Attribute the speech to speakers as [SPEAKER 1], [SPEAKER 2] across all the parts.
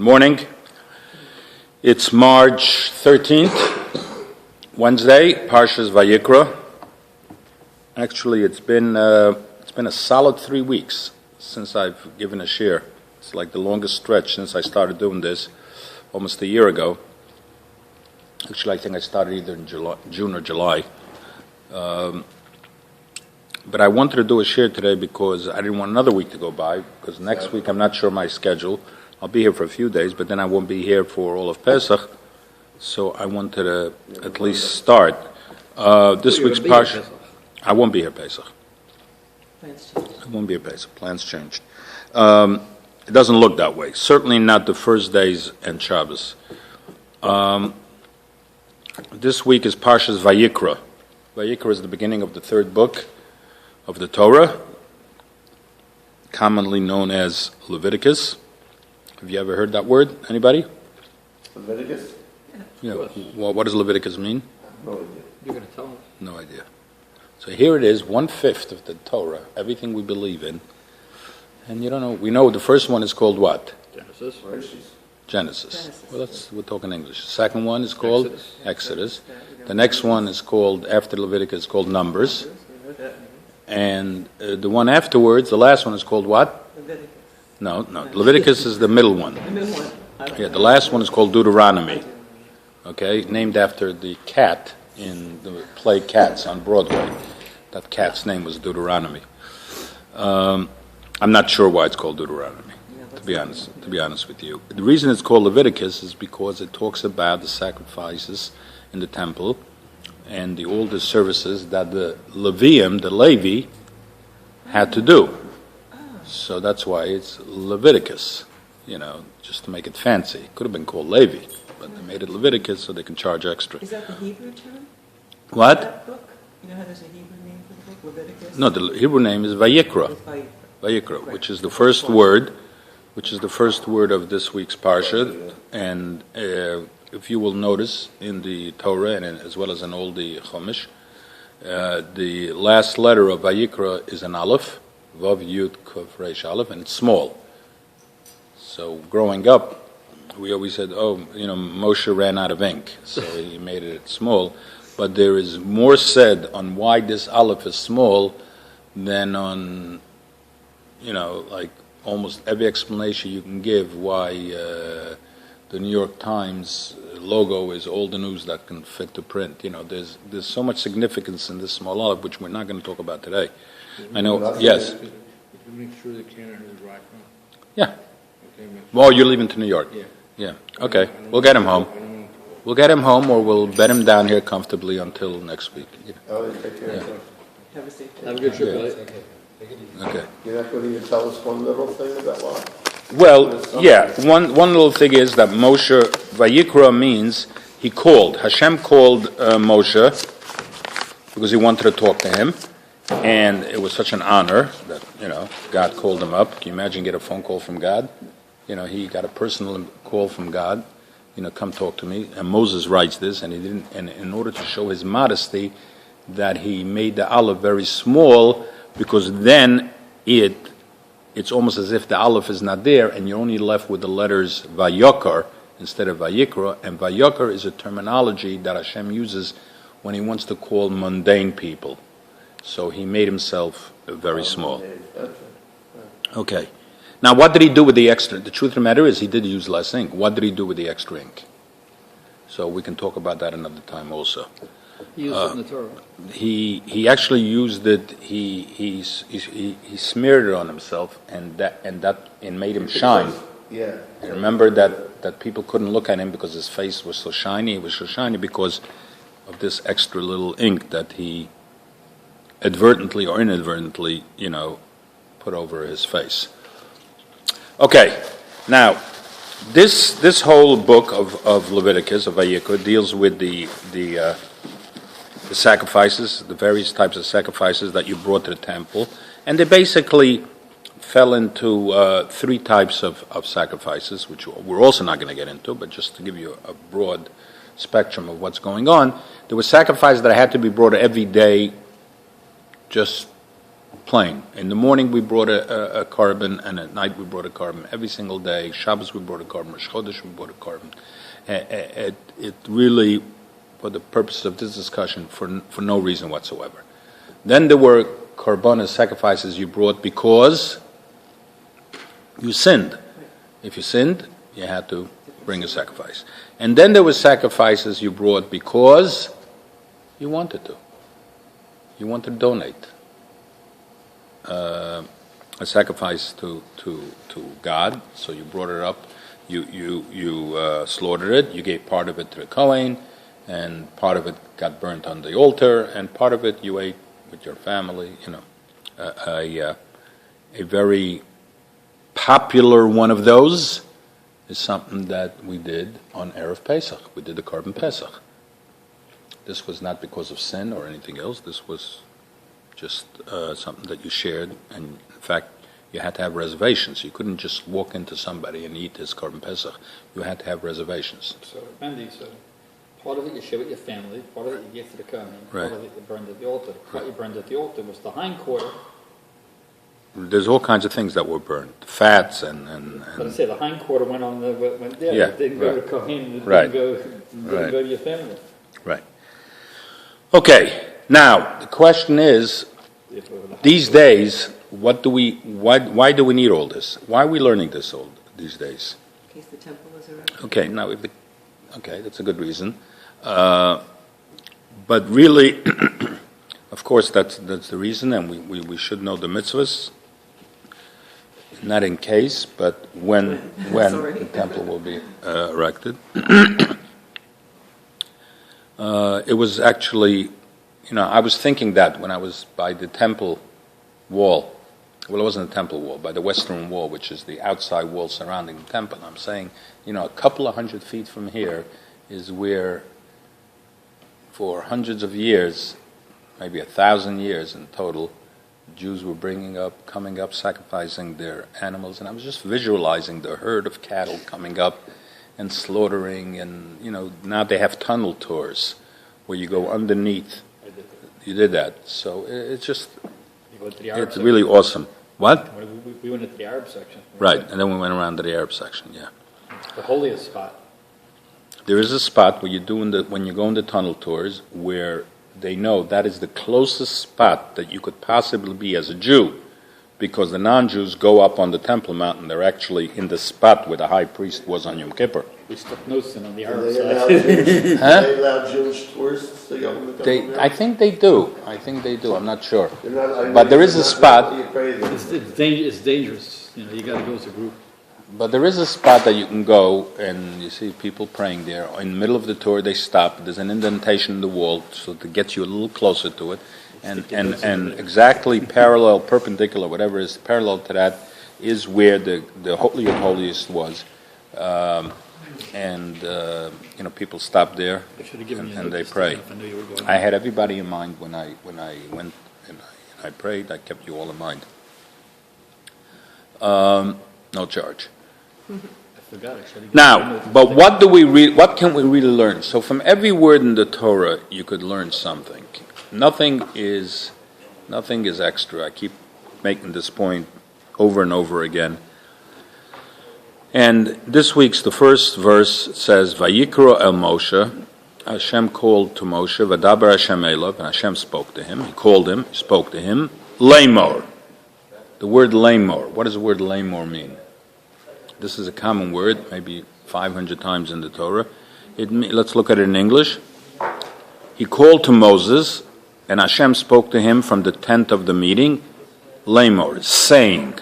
[SPEAKER 1] Morning. It's March 13th, Wednesday, Parshas Vayikra. Actually, it's been a solid 3 weeks since I've given a shiur. It's like the longest stretch since I started doing this, almost a year ago. Actually, I think I started either in June or July. But I wanted to do a shiur today because I didn't want another week to go by, because next week I'm not sure my schedule. I'll be here for a few days, but then I won't be here for all of Pesach. So I wanted to at least start. This week's Parsha. I won't be here Pesach. I won't be here Pesach. Plans changed. It doesn't look that way. Certainly not the first days and Shabbos. This week is Parshas Vayikra. Vayikra is the beginning of the third book of the Torah, commonly known as Leviticus. Have you ever heard that word? Anybody?
[SPEAKER 2] Leviticus?
[SPEAKER 1] Yeah. What does Leviticus mean?
[SPEAKER 2] No idea.
[SPEAKER 3] You're going to tell us.
[SPEAKER 1] No idea. So here it is, 1/5 of the Torah, everything we believe in. And you don't know, we know the first one is called what? Genesis. Well, we're talking English. The second one is called Exodus. The next one is called, after Leviticus, is called Numbers. And the one afterwards, the last one is called what? No. Leviticus is the middle one. Yeah, the last one is called Deuteronomy. Okay, named after the cat in the play Cats on Broadway. That cat's name was Deuteronomy. I'm not sure why it's called Deuteronomy, to be honest with you. The reason it's called Leviticus is because it talks about the sacrifices in the temple and all the services that the Levium, the Levi, had to do. So that's why it's Leviticus, just to make it fancy. It could have been called Levi, but they made it Leviticus so they can charge extra.
[SPEAKER 4] Is that the Hebrew term?
[SPEAKER 1] What?
[SPEAKER 4] That book? You know how there's a Hebrew name for the book, Leviticus?
[SPEAKER 1] No, the Hebrew name is Vayikra. Vayikra, which is the first word, of this week's parsha. And if you will notice in the Torah and as well as in all the Chumash, the last letter of Vayikra is an Aleph. Vav Yud Kuf Reish Aleph, and it's small. So growing up, we always said, Moshe ran out of ink, so he made it small. But there is more said on why this Aleph is small than on, like almost every explanation you can give why the New York Times logo is all the news that can fit to print. There's so much significance in this small Aleph, which we're not going to talk about today. I know, yes.
[SPEAKER 3] Did you make sure the Canada is right from?
[SPEAKER 1] Yeah.
[SPEAKER 3] Okay,
[SPEAKER 1] Well, you're leaving to New York?
[SPEAKER 3] Yeah.
[SPEAKER 1] Okay. We'll get him home. We'll get him home, or we'll bed him down here comfortably until next week.
[SPEAKER 2] Oh, take care.
[SPEAKER 1] Yeah.
[SPEAKER 4] Have a safe day.
[SPEAKER 3] Have a good trip,
[SPEAKER 1] Okay.
[SPEAKER 2] You're not going to even tell us one little thing about what?
[SPEAKER 1] Well, yeah. One little thing is that Moshe, Vayikra means he called. Hashem called Moshe because he wanted to talk to him. And it was such an honor that, God called him up. Can you imagine get a phone call from God? He got a personal call from God, come talk to me. And Moses writes this, and he didn't, and in order to show his modesty, that he made the Aleph very small, because then it's almost as if the Aleph is not there, and you're only left with the letters Vayokar instead of Vayikra. And Vayokar is a terminology that Hashem uses when he wants to call mundane people. So he made himself very small. Okay. Now, what did he do with the extra? The truth of the matter is he did use less ink. What did he do with the extra ink? So we can talk about that another time also.
[SPEAKER 3] He used it in the Torah.
[SPEAKER 1] He actually used it. He smeared it on himself, and made him shine.
[SPEAKER 2] Yeah.
[SPEAKER 1] And remember that people couldn't look at him because his face was so shiny. It was so shiny because of this extra little ink that he advertently or inadvertently, put over his face. Okay, now this whole book of Leviticus, of Vayikra, deals with the sacrifices, the various types of sacrifices that you brought to the temple, and they basically fell into 3 types of sacrifices, which we're also not going to get into, but just to give you a broad spectrum of what's going on. There were sacrifices that had to be brought every day, just plain. In the morning we brought a carbon, and at night we brought a carbon. Every single day, Shabbos we brought a carbon, Rosh Chodesh we brought a carbon. It really, for the purpose of this discussion, for no reason whatsoever. Then there were korbanos, sacrifices you brought because you sinned. If you sinned, you had to bring a sacrifice. And then there were sacrifices you brought because you wanted to. You wanted to donate a sacrifice to God, so you brought it up. You slaughtered it. You gave part of it to the Kohen, and part of it got burnt on the altar, and part of it you ate with your family. A very popular one of those is something that we did on Erev Pesach. We did the Korban Pesach. This was not because of sin or anything else. This was just something that you shared, and in fact, you had to have reservations. You couldn't just walk into somebody and eat this Korban Pesach. You had to have reservations.
[SPEAKER 5] So, Mendy, part of it you share with your family, part of it you give to the Kohen, part of it you burned at the altar. The part you burned at the altar was the hind quarter.
[SPEAKER 1] There's all kinds of things that were burned, fats and
[SPEAKER 5] But I say the hind quarter went on went there.
[SPEAKER 1] Yeah,
[SPEAKER 5] It didn't go
[SPEAKER 1] right.
[SPEAKER 5] to Kohen. It
[SPEAKER 1] Right.
[SPEAKER 5] didn't
[SPEAKER 1] Right.
[SPEAKER 5] go to your family.
[SPEAKER 1] Right. Okay. Now the question is, these days, why do we need all this? Why are we learning this all these days?
[SPEAKER 4] In case the temple is erected.
[SPEAKER 1] Okay. Now, okay, that's a good reason. But really, of course, that's the reason, and we should know the mitzvahs. Not in case, but when
[SPEAKER 4] Sorry.
[SPEAKER 1] the temple will be erected. It was actually, I was thinking that when I was by the temple wall. Well, it wasn't a temple wall, by the western wall, which is the outside wall surrounding the temple. I'm saying, a couple of 100 feet from here is where, for hundreds of years, maybe 1,000 years in total, Jews were coming up, sacrificing their animals, and I was just visualizing the herd of cattle coming up and slaughtering, and now they have tunnel tours where you go underneath.
[SPEAKER 5] I did that.
[SPEAKER 1] You did that, so it's just,
[SPEAKER 5] You went to the Arab
[SPEAKER 1] it's
[SPEAKER 5] section.
[SPEAKER 1] really awesome. What?
[SPEAKER 5] We went into the Arab section.
[SPEAKER 1] Right, and then we went around to the Arab section. Yeah,
[SPEAKER 5] The holiest spot.
[SPEAKER 1] there is a spot where when you go on the tunnel tours where they know that is the closest spot that you could possibly be as a Jew, because the non-Jews go up on the Temple Mountain. They're actually in the spot where the high priest was on Yom Kippur.
[SPEAKER 5] We stuck notes in on the
[SPEAKER 2] Do
[SPEAKER 5] Arab
[SPEAKER 2] they
[SPEAKER 5] side.
[SPEAKER 2] allow Jewish,
[SPEAKER 1] Huh?
[SPEAKER 2] they allow Jewish tourists to go in the temple
[SPEAKER 1] I
[SPEAKER 2] now?
[SPEAKER 1] think they do. I'm not sure.
[SPEAKER 2] They're not- I mean,
[SPEAKER 1] But there is
[SPEAKER 2] they're
[SPEAKER 1] a
[SPEAKER 2] not
[SPEAKER 1] spot.
[SPEAKER 2] really afraid of it.
[SPEAKER 5] It's dangerous. You got to go as a group.
[SPEAKER 1] But there is a spot that you can go, and you see people praying there. In the middle of the tour, they stop. There's an indentation in the wall, so that gets you a little closer to it. And exactly parallel, perpendicular, whatever is parallel to that, is where the Holy of Holiest was. People stop there
[SPEAKER 5] I should have given you
[SPEAKER 1] and they
[SPEAKER 5] notice
[SPEAKER 1] pray.
[SPEAKER 5] if I knew you were going.
[SPEAKER 1] I had everybody in mind when I went and I prayed. I kept you all in mind. No charge.
[SPEAKER 5] I forgot. I should have given you
[SPEAKER 1] Now,
[SPEAKER 5] notice.
[SPEAKER 1] but what can we really learn? So from every word in the Torah, you could learn something. Nothing is extra. I keep making this point over and over again. And this week's, the first verse says, Vayikro el Moshe, Hashem called to Moshe, Vadaber Hashem Elav, and Hashem spoke to him. He called him, he spoke to him, Lamor. The word Lamor, what does the word Lamor mean? This is a common word, maybe 500 times in the Torah. Let's look at it in English. He called to Moses, and Hashem spoke to him from the tent of the meeting, Lamor, saying.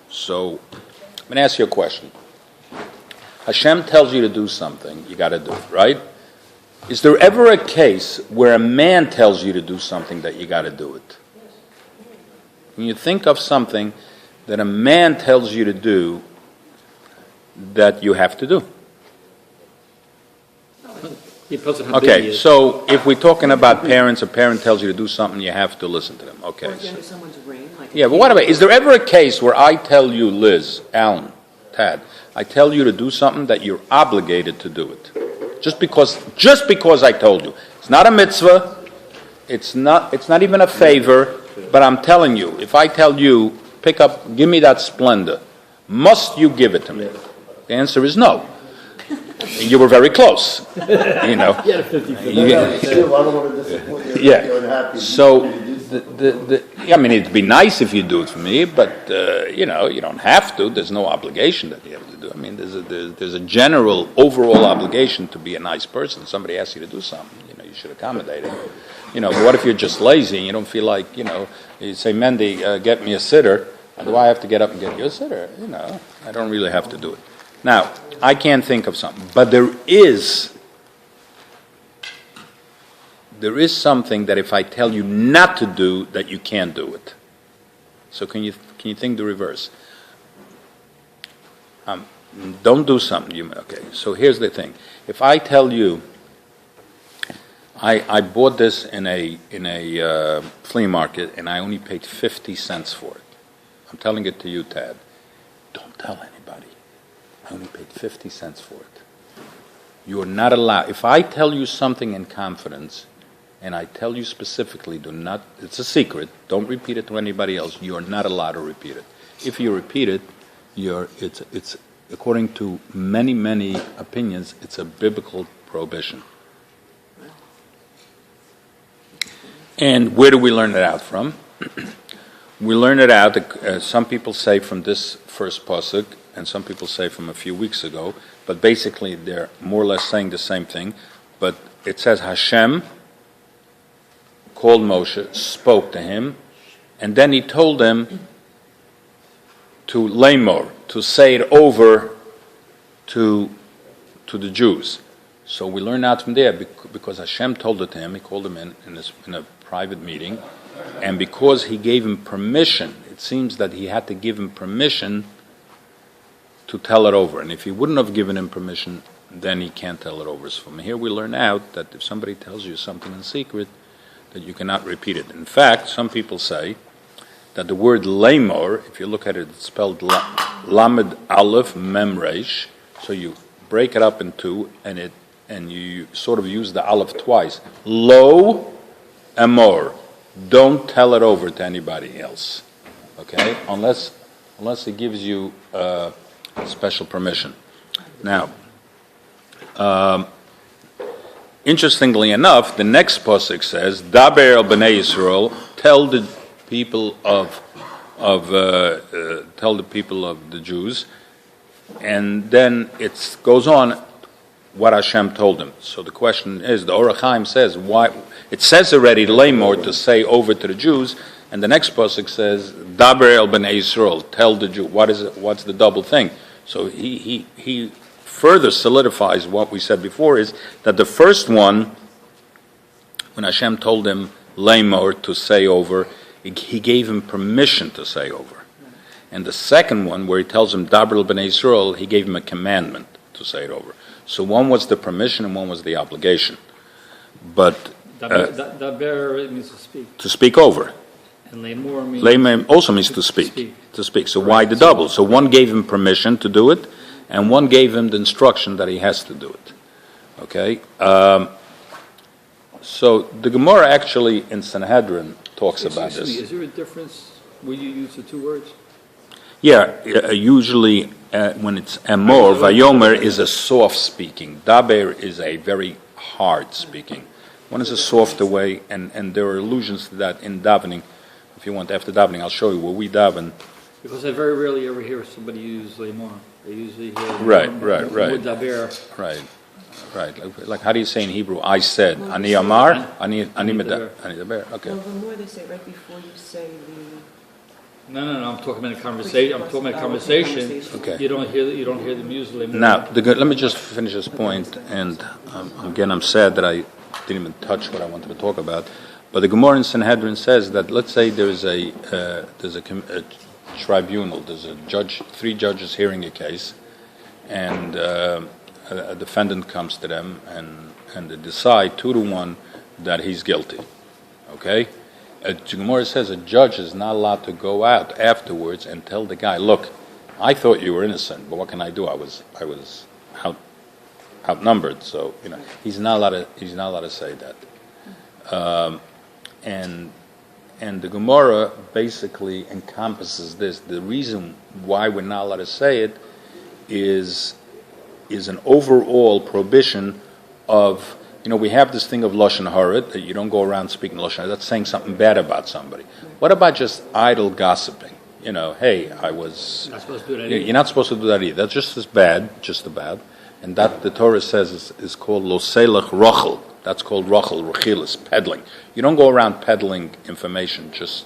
[SPEAKER 1] So, I'm going to ask you a question. Hashem tells you to do something, you got to do it, right? Is there ever a case where a man tells you to do something that you got to do it? When you think of something that a man tells you to do, that you have to do.
[SPEAKER 5] He puts it on
[SPEAKER 1] Okay,
[SPEAKER 5] video.
[SPEAKER 1] so if we're talking about parents, a parent tells you to do something, you have to listen to them.
[SPEAKER 4] Or
[SPEAKER 1] Okay.
[SPEAKER 4] if you're under someone's ring, like.
[SPEAKER 1] Yeah, but what about, is there ever a case where I tell you, Liz, Alan, Tad, I tell you to do something that you're obligated to do it? Just because I told you. It's not a mitzvah, It's not even a favor, but I'm telling you, if I tell you, give me that Splendor, must you give it to me? The answer is no. You were very close, you know.
[SPEAKER 5] Yeah, 50/50.
[SPEAKER 2] Still, I don't want to disappoint you.
[SPEAKER 1] Yeah.
[SPEAKER 2] You're unhappy.
[SPEAKER 1] So, I mean, it'd be nice if you do it for me, but, you know, you don't have to. There's no obligation that you have to do. I mean, there's a general, overall obligation to be a nice person. Somebody asks you to do something, you know, you should accommodate it. You know, what if you're just lazy and you don't feel like, you know, you say, Mendy, get me a sitter. Do I have to get up and get you a sitter? You know, I don't really have to do it. Now, I can't think of something, but there is something that if I tell you not to do, that you can't do it. So can you think the reverse? Don't do something. Okay. So here's the thing: if I tell you, I bought this in a flea market and I only paid 50 cents for it. I'm telling it to you, Tad. Don't tell anybody. I only paid 50 cents for it. You are not allowed. If I tell you something in confidence, and I tell you specifically, it's a secret, don't repeat it to anybody else, you are not allowed to repeat it. If you repeat it, it's according to many opinions, it's a biblical prohibition. And where do we learn it out from? We learn it out, some people say from this first pasuk, and some people say from a few weeks ago, but basically they're more or less saying the same thing. But it says Hashem called Moshe, spoke to him, and then he told him to lamor, to say it over to the Jews. So we learn out from there, because Hashem told it to him, he called him in a private meeting, and because he gave him permission, it seems that he had to give him permission to tell it over. And if he wouldn't have given him permission, then he can't tell it over. So from here we learn out that if somebody tells you something in secret, that you cannot repeat it. In fact, some people say that the word lamor, if you look at it, it's spelled lamed aleph mem resh. So you break it up in two, and you sort of use the aleph twice. Lo amor. Don't tell it over to anybody else. Okay? Unless he gives you special permission. Now, interestingly enough, the next pasuk says, "Daber el bnei Yisrael," tell the people of the Jews, and then it goes on what Hashem told them. So the question is, the Orach Chaim says, why? It says already lamor, to say over to the Jews, and the next pasuk says, "Daber el bnei Yisrael," tell the Jew. What is it? What's the double thing? So he further solidifies what we said before, is that the first one, when Hashem told him lamor, to say over, he gave him permission to say over. And the second one, where he tells him Daber el bnei Yisrael, he gave him a commandment to say it over. So one was the permission and one was the obligation. But
[SPEAKER 5] Daber means to speak.
[SPEAKER 1] To speak over.
[SPEAKER 5] And lamor means...
[SPEAKER 1] Lamor also means to speak. To speak. So why the double? So one gave him permission to do it, and one gave him the instruction that he has to do it. Okay? So the Gemara actually in Sanhedrin talks about this.
[SPEAKER 5] Is there a difference where you use the two words?
[SPEAKER 1] Yeah, usually when it's amor, vayomer is a soft speaking. Daber is a very hard speaking. One is a softer way, and there are allusions to that in davening. If you want, after davening, I'll show you where we daven.
[SPEAKER 5] Because I very rarely ever hear somebody use lamor. I usually hear
[SPEAKER 1] Right.
[SPEAKER 5] daber.
[SPEAKER 1] Right. Like how do you say in Hebrew? I said, ani amar, ani daber. Okay.
[SPEAKER 4] Well, the more they say right before you say the...
[SPEAKER 5] No. I'm talking about a conversation.
[SPEAKER 1] Okay.
[SPEAKER 5] You don't hear the music lamor.
[SPEAKER 1] Now, let me just finish this point, and again, I'm sad that I didn't even touch what I wanted to talk about. But the Gemara in Sanhedrin says that, let's say there's a tribunal, there's a judge, 3 judges hearing a case, and a defendant comes to them, and they decide 2-1 that he's guilty. Okay? The Gemara says a judge is not allowed to go out afterwards and tell the guy, look, I thought you were innocent, but what can I do? I was outnumbered, so he's not allowed to say that. and the Gemara basically encompasses this. The reason why we're not allowed to say it is an overall prohibition of, we have this thing of Lashon Hara, that you don't go around speaking Lashon Hara. That's saying something bad about somebody. What about just idle gossiping? Hey, I was...
[SPEAKER 5] Not supposed to do that either.
[SPEAKER 1] You're not supposed to do that either. That's just as bad. And that, the Torah says, is called Loselach Rochel. That's called Rochel, Rechilis, peddling. You don't go around peddling information just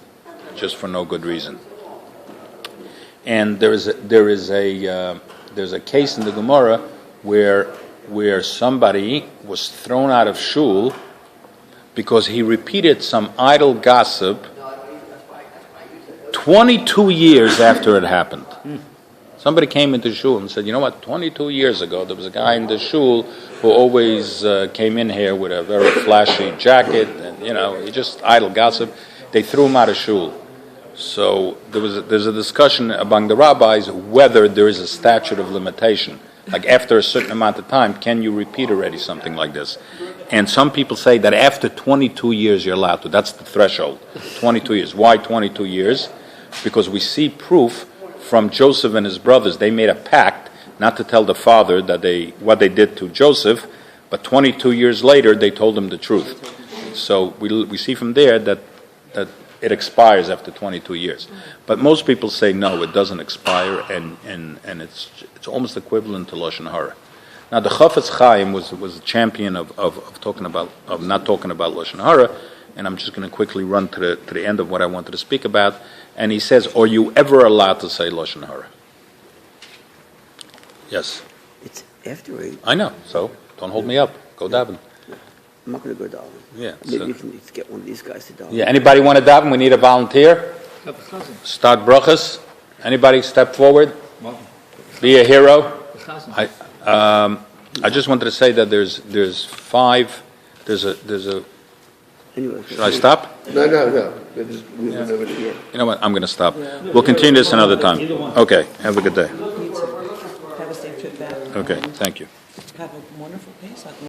[SPEAKER 1] for no good reason. And there's a case in the Gemara where somebody was thrown out of shul because he repeated some idle gossip 22 years after it happened. Somebody came into shul and said, 22 years ago there was a guy in the shul who always came in here with a very flashy jacket, and he just idle gossip. They threw him out of shul. So there's a discussion among the rabbis whether there is a statute of limitation. Like after a certain amount of time, can you repeat already something like this? And some people say that after 22 years you're allowed to. That's the threshold, 22 years. Why 22 years? Because we see proof from Joseph and his brothers. They made a pact not to tell the father what they did to Joseph, but 22 years later they told him the truth. So we see from there that it expires after 22 years. But most people say no, it doesn't expire, and it's almost equivalent to Lashon Hara. Now the Chafetz Chaim was a champion of not talking about Lashon Hara, and I'm just going to quickly run to the end of what I wanted to speak about. And he says, are you ever allowed to say Lashon Hara? Yes.
[SPEAKER 2] It's after 8.
[SPEAKER 1] I know, so don't hold me up. Go daven.
[SPEAKER 2] I'm not going to go down.
[SPEAKER 1] Yeah.
[SPEAKER 2] Maybe you can get one of these guys to down.
[SPEAKER 1] Yeah. Anybody want to daven? We need a volunteer. Start brachas. Anybody step forward? Be a hero. I just wanted to say that there's 5. There's a.
[SPEAKER 2] Anyway,
[SPEAKER 1] Should I stop?
[SPEAKER 2] No. We went over here.
[SPEAKER 1] You know what? I'm going to stop. We'll continue this another time. Okay. Have a good day.
[SPEAKER 4] You too. Have a safe trip back.
[SPEAKER 1] Okay. Thank you.
[SPEAKER 4] Have a wonderful Pesach.